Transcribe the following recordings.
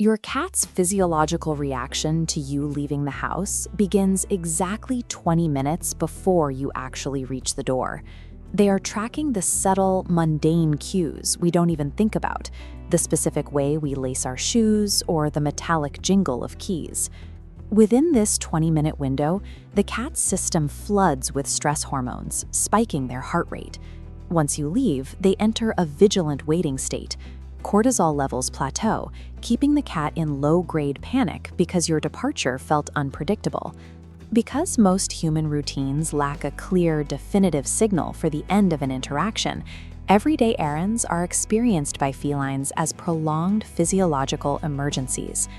Your cat's physiological reaction to you leaving the house begins exactly 20 minutes before you actually reach the door. They are tracking the subtle, mundane cues we don't even think about, the specific way we lace our shoes or the metallic jingle of keys. Within this 20-minute window, the cat's system floods with stress hormones, spiking their heart rate. Once you leave, they enter a vigilant waiting state. Cortisol levels plateau, keeping the cat in low-grade panic because your departure felt unpredictable. Because most human routines lack a clear, definitive signal for the end of an interaction, everyday errands are experienced by felines as prolonged physiological emergencies.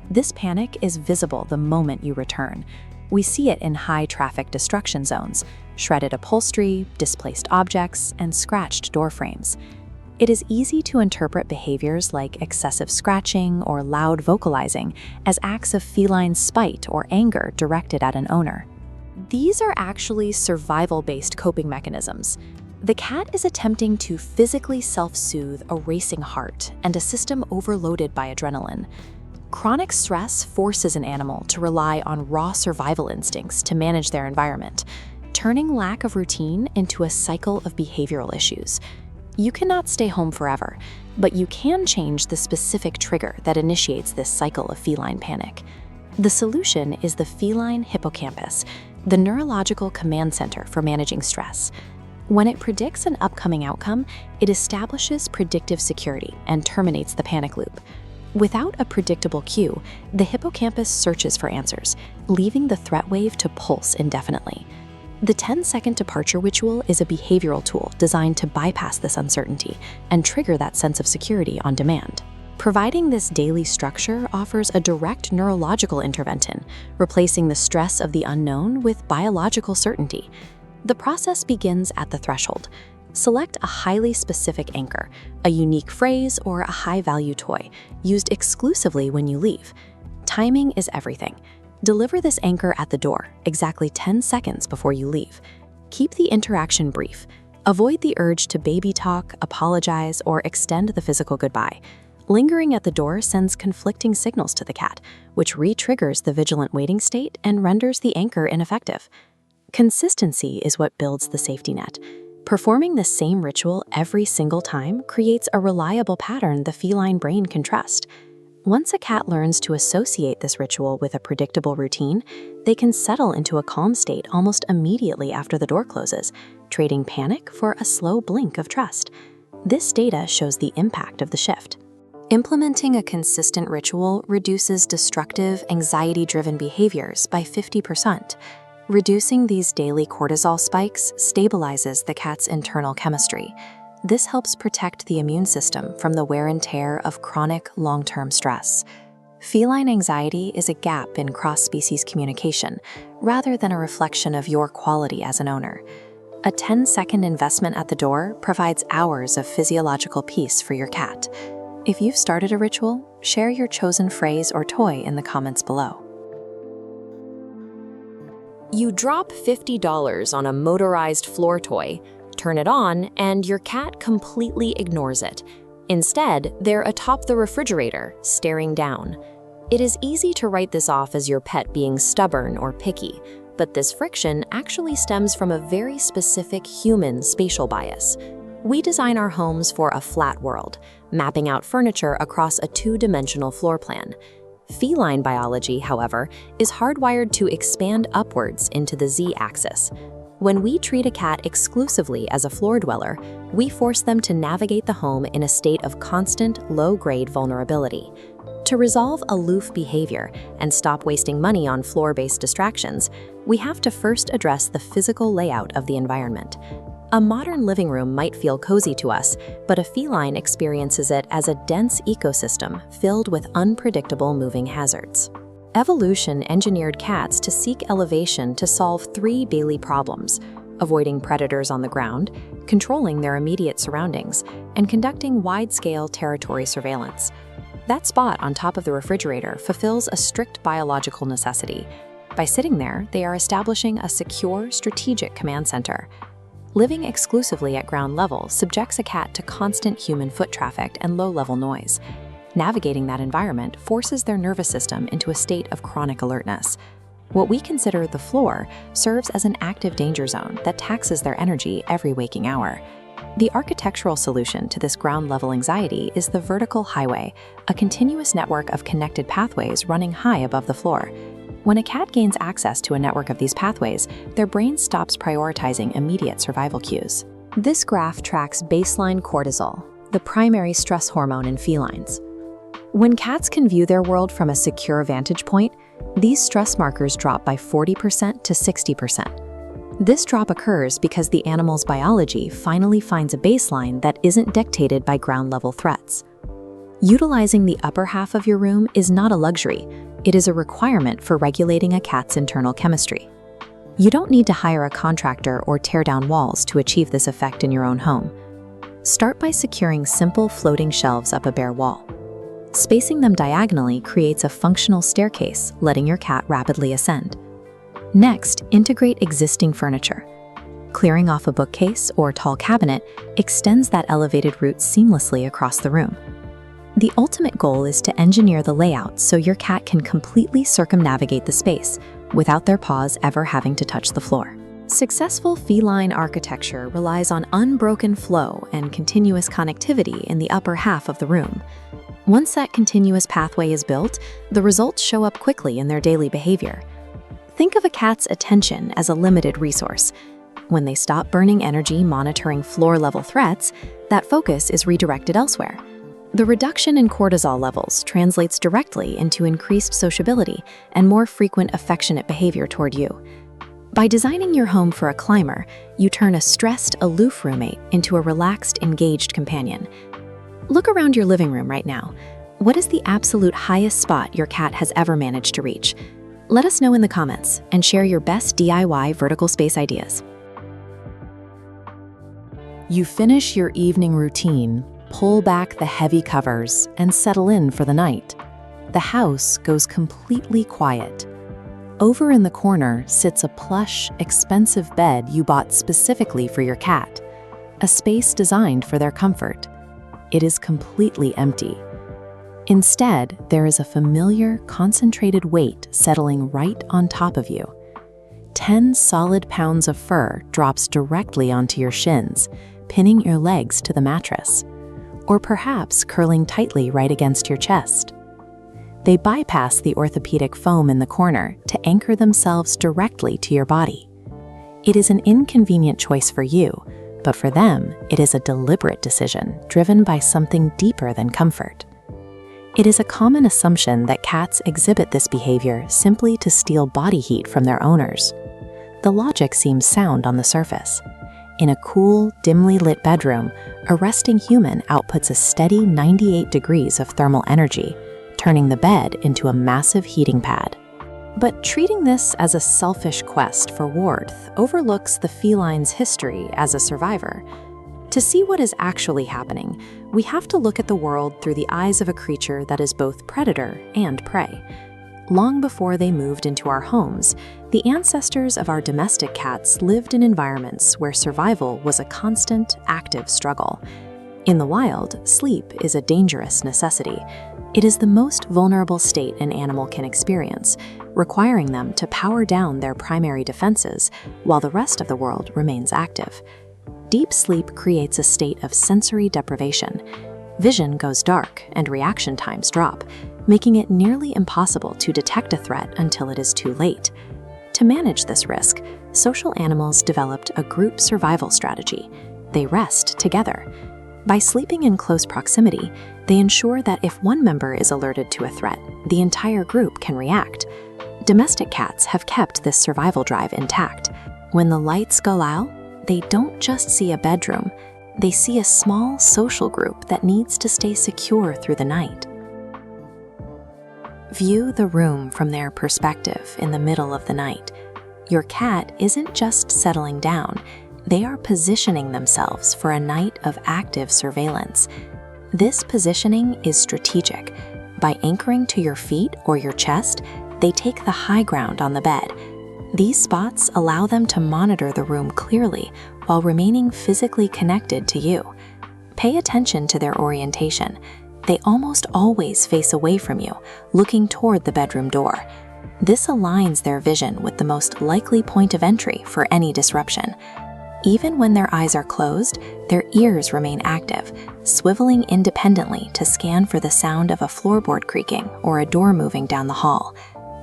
This panic is visible the moment you return. We see it in high-traffic destruction zones, shredded upholstery, displaced objects, and scratched door frames. It is easy to interpret behaviors like excessive scratching or loud vocalizing as acts of feline spite or anger directed at an owner. These are actually survival-based coping mechanisms. The cat is attempting to physically self-soothe a racing heart and a system overloaded by adrenaline. Chronic stress forces an animal to rely on raw survival instincts to manage their environment, turning lack of routine into a cycle of behavioral issues. You cannot stay home forever, but you can change the specific trigger that initiates this cycle of feline panic. The solution is the feline hippocampus, the neurological command center for managing stress. When it predicts an upcoming outcome, it establishes predictive security and terminates the panic loop. Without a predictable cue, the hippocampus searches for answers, leaving the threat wave to pulse indefinitely. The 10-second departure ritual is a behavioral tool designed to bypass this uncertainty and trigger that sense of security on demand. Providing this daily structure offers a direct neurological intervention, replacing the stress of the unknown with biological certainty. The process begins at the threshold. Select a highly specific anchor, a unique phrase, or a high-value toy, used exclusively when you leave. Timing is everything. Deliver this anchor at the door, exactly 10 seconds before you leave. Keep the interaction brief. Avoid the urge to baby talk, apologize, or extend the physical goodbye. Lingering at the door sends conflicting signals to the cat, which re-triggers the vigilant waiting state and renders the anchor ineffective. Consistency is what builds the safety net. Performing the same ritual every single time creates a reliable pattern the feline brain can trust. Once a cat learns to associate this ritual with a predictable routine, they can settle into a calm state almost immediately after the door closes, trading panic for a slow blink of trust. This data shows the impact of the shift. Implementing a consistent ritual reduces destructive, anxiety-driven behaviors by 50%. Reducing these daily cortisol spikes stabilizes the cat's internal chemistry. This helps protect the immune system from the wear and tear of chronic, long-term stress. Feline anxiety is a gap in cross-species communication, rather than a reflection of your quality as an owner. A 10-second investment at the door provides hours of physiological peace for your cat. If you've started a ritual, share your chosen phrase or toy in the comments below. You drop $50 on a motorized floor toy, turn it on, and your cat completely ignores it. Instead, they're atop the refrigerator, staring down. It is easy to write this off as your pet being stubborn or picky, but this friction actually stems from a very specific human spatial bias. We design our homes for a flat world, mapping out furniture across a two-dimensional floor plan. Feline biology, however, is hardwired to expand upwards into the z-axis. When we treat a cat exclusively as a floor dweller, we force them to navigate the home in a state of constant, low-grade vulnerability. To resolve aloof behavior and stop wasting money on floor-based distractions, we have to first address the physical layout of the environment. A modern living room might feel cozy to us, but a feline experiences it as a dense ecosystem filled with unpredictable moving hazards. Evolution engineered cats to seek elevation to solve three daily problems: avoiding predators on the ground, controlling their immediate surroundings, and conducting wide-scale territory surveillance. That spot on top of the refrigerator fulfills a strict biological necessity. By sitting there, they are establishing a secure, strategic command center. Living exclusively at ground level subjects a cat to constant human foot traffic and low-level noise. Navigating that environment forces their nervous system into a state of chronic alertness. What we consider the floor serves as an active danger zone that taxes their energy every waking hour. The architectural solution to this ground-level anxiety is the vertical highway, a continuous network of connected pathways running high above the floor. When a cat gains access to a network of these pathways, their brain stops prioritizing immediate survival cues. This graph tracks baseline cortisol, the primary stress hormone in felines. When cats can view their world from a secure vantage point, these stress markers drop by 40% to 60%. This drop occurs because the animal's biology finally finds a baseline that isn't dictated by ground-level threats. Utilizing the upper half of your room is not a luxury, it is a requirement for regulating a cat's internal chemistry. You don't need to hire a contractor or tear down walls to achieve this effect in your own home. Start by securing simple floating shelves up a bare wall. Spacing them diagonally creates a functional staircase, letting your cat rapidly ascend. Next, integrate existing furniture. Clearing off a bookcase or tall cabinet extends that elevated route seamlessly across the room. The ultimate goal is to engineer the layout so your cat can completely circumnavigate the space without their paws ever having to touch the floor. Successful feline architecture relies on unbroken flow and continuous connectivity in the upper half of the room. Once that continuous pathway is built, the results show up quickly in their daily behavior. Think of a cat's attention as a limited resource. When they stop burning energy monitoring floor-level threats, that focus is redirected elsewhere. The reduction in cortisol levels translates directly into increased sociability and more frequent affectionate behavior toward you. By designing your home for a climber, you turn a stressed, aloof roommate into a relaxed, engaged companion. Look around your living room right now. What is the absolute highest spot your cat has ever managed to reach? Let us know in the comments and share your best DIY vertical space ideas. You finish your evening routine, pull back the heavy covers, and settle in for the night. The house goes completely quiet. Over in the corner sits a plush, expensive bed you bought specifically for your cat, a space designed for their comfort. It is completely empty. Instead, there is a familiar, concentrated weight settling right on top of you. 10 solid pounds of fur drops directly onto your shins, pinning your legs to the mattress, or perhaps curling tightly right against your chest. They bypass the orthopedic foam in the corner to anchor themselves directly to your body. It is an inconvenient choice for you, but for them, it is a deliberate decision driven by something deeper than comfort. It is a common assumption that cats exhibit this behavior simply to steal body heat from their owners. The logic seems sound on the surface. In a cool, dimly lit bedroom, a resting human outputs a steady 98 degrees of thermal energy, turning the bed into a massive heating pad. But treating this as a selfish quest for warmth overlooks the feline's history as a survivor. To see what is actually happening, we have to look at the world through the eyes of a creature that is both predator and prey. Long before they moved into our homes, the ancestors of our domestic cats lived in environments where survival was a constant, active struggle. In the wild, sleep is a dangerous necessity. It is the most vulnerable state an animal can experience, requiring them to power down their primary defenses while the rest of the world remains active. Deep sleep creates a state of sensory deprivation. Vision goes dark and reaction times drop, making it nearly impossible to detect a threat until it is too late. To manage this risk, social animals developed a group survival strategy. They rest together. By sleeping in close proximity, they ensure that if one member is alerted to a threat, the entire group can react. Domestic cats have kept this survival drive intact. When the lights go out, they don't just see a bedroom, they see a small social group that needs to stay secure through the night. View the room from their perspective in the middle of the night. Your cat isn't just settling down, they are positioning themselves for a night of active surveillance. This positioning is strategic. By anchoring to your feet or your chest, they take the high ground on the bed. These spots allow them to monitor the room clearly while remaining physically connected to you. Pay attention to their orientation. they almost always face away from you, looking toward the bedroom door. This aligns their vision with the most likely point of entry for any disruption. Even when their eyes are closed, their ears remain active, swiveling independently to scan for the sound of a floorboard creaking or a door moving down the hall.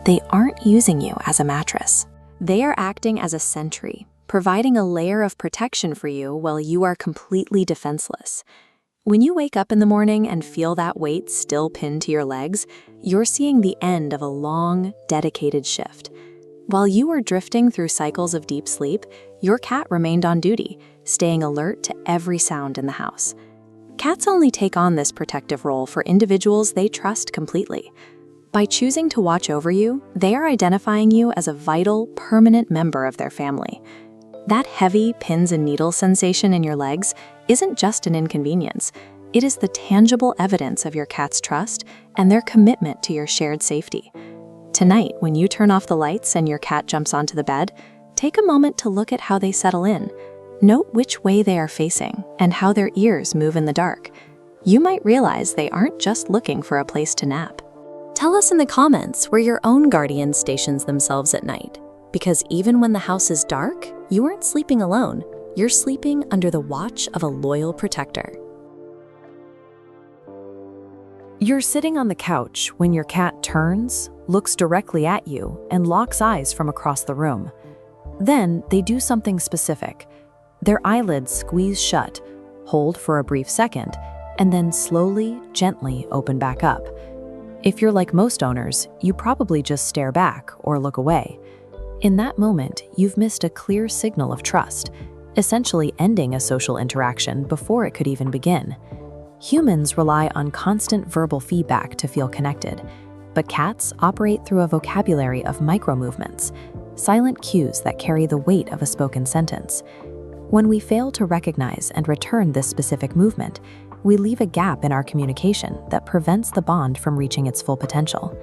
They aren't using you as a mattress. They are acting as a sentry, providing a layer of protection for you while you are completely defenseless. When you wake up in the morning and feel that weight still pinned to your legs, you're seeing the end of a long, dedicated shift. While you were drifting through cycles of deep sleep, your cat remained on duty, staying alert to every sound in the house. Cats only take on this protective role for individuals they trust completely. By choosing to watch over you, they are identifying you as a vital, permanent member of their family. That heavy pins and needles sensation in your legs isn't just an inconvenience. It is the tangible evidence of your cat's trust and their commitment to your shared safety. Tonight, when you turn off the lights and your cat jumps onto the bed, take a moment to look at how they settle in. Note which way they are facing and how their ears move in the dark. You might realize they aren't just looking for a place to nap. Tell us in the comments where your own guardian stations themselves at night. Because even when the house is dark, you aren't sleeping alone. You're sleeping under the watch of a loyal protector. You're sitting on the couch when your cat turns, looks directly at you, and locks eyes from across the room. Then they do something specific. Their eyelids squeeze shut, hold for a brief second, and then slowly, gently open back up. If you're like most owners, you probably just stare back or look away. In that moment, you've missed a clear signal of trust, essentially ending a social interaction before it could even begin. Humans rely on constant verbal feedback to feel connected, but cats operate through a vocabulary of micro-movements, silent cues that carry the weight of a spoken sentence. When we fail to recognize and return this specific movement, we leave a gap in our communication that prevents the bond from reaching its full potential.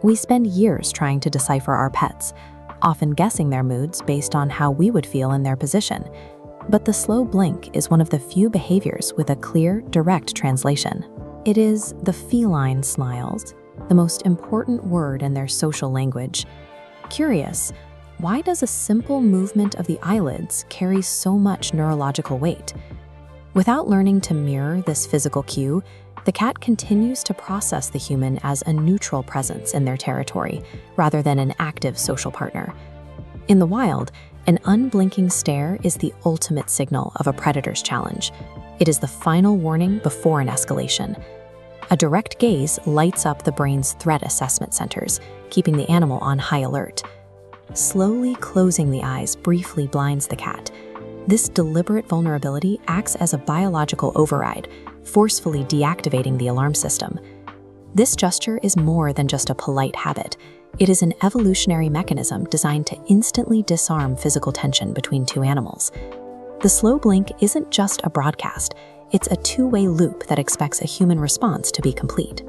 We spend years trying to decipher our pets, often guessing their moods based on how we would feel in their position. But the slow blink is one of the few behaviors with a clear, direct translation. It is the feline smiles, the most important word in their social language. Curious, why does a simple movement of the eyelids carry so much neurological weight? Without learning to mirror this physical cue, the cat continues to process the human as a neutral presence in their territory, rather than an active social partner. In the wild, an unblinking stare is the ultimate signal of a predator's challenge. It is the final warning before an escalation. A direct gaze lights up the brain's threat assessment centers, keeping the animal on high alert. Slowly closing the eyes briefly blinds the cat. This deliberate vulnerability acts as a biological override, forcefully deactivating the alarm system. This gesture is more than just a polite habit. It is an evolutionary mechanism designed to instantly disarm physical tension between two animals. The slow blink isn't just a broadcast, it's a two-way loop that expects a human response to be complete.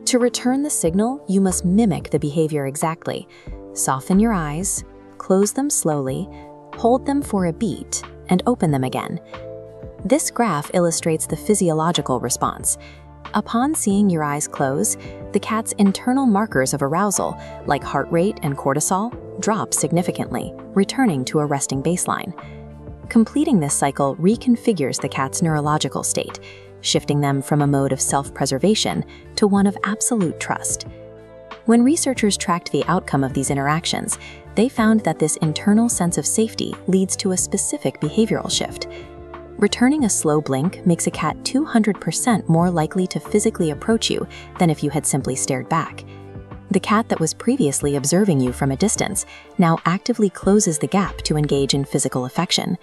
To return the signal, you must mimic the behavior exactly. Soften your eyes, close them slowly, hold them for a beat, and open them again. This graph illustrates the physiological response. Upon seeing your eyes close, the cat's internal markers of arousal, like heart rate and cortisol, drop significantly, returning to a resting baseline. Completing this cycle reconfigures the cat's neurological state, shifting them from a mode of self-preservation to one of absolute trust. When researchers tracked the outcome of these interactions, they found that this internal sense of safety leads to a specific behavioral shift. Returning a slow blink makes a cat 200% more likely to physically approach you than if you had simply stared back. The cat that was previously observing you from a distance now actively closes the gap to engage in physical affection.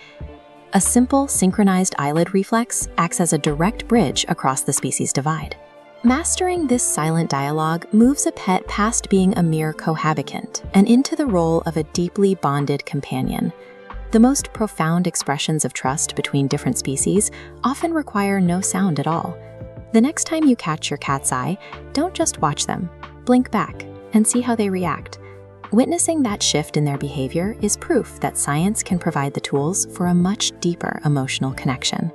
A simple, synchronized eyelid reflex acts as a direct bridge across the species divide. Mastering this silent dialogue moves a pet past being a mere cohabitant and into the role of a deeply bonded companion. The most profound expressions of trust between different species often require no sound at all. The next time you catch your cat's eye, don't just watch them. Blink back and see how they react. Witnessing that shift in their behavior is proof that science can provide the tools for a much deeper emotional connection.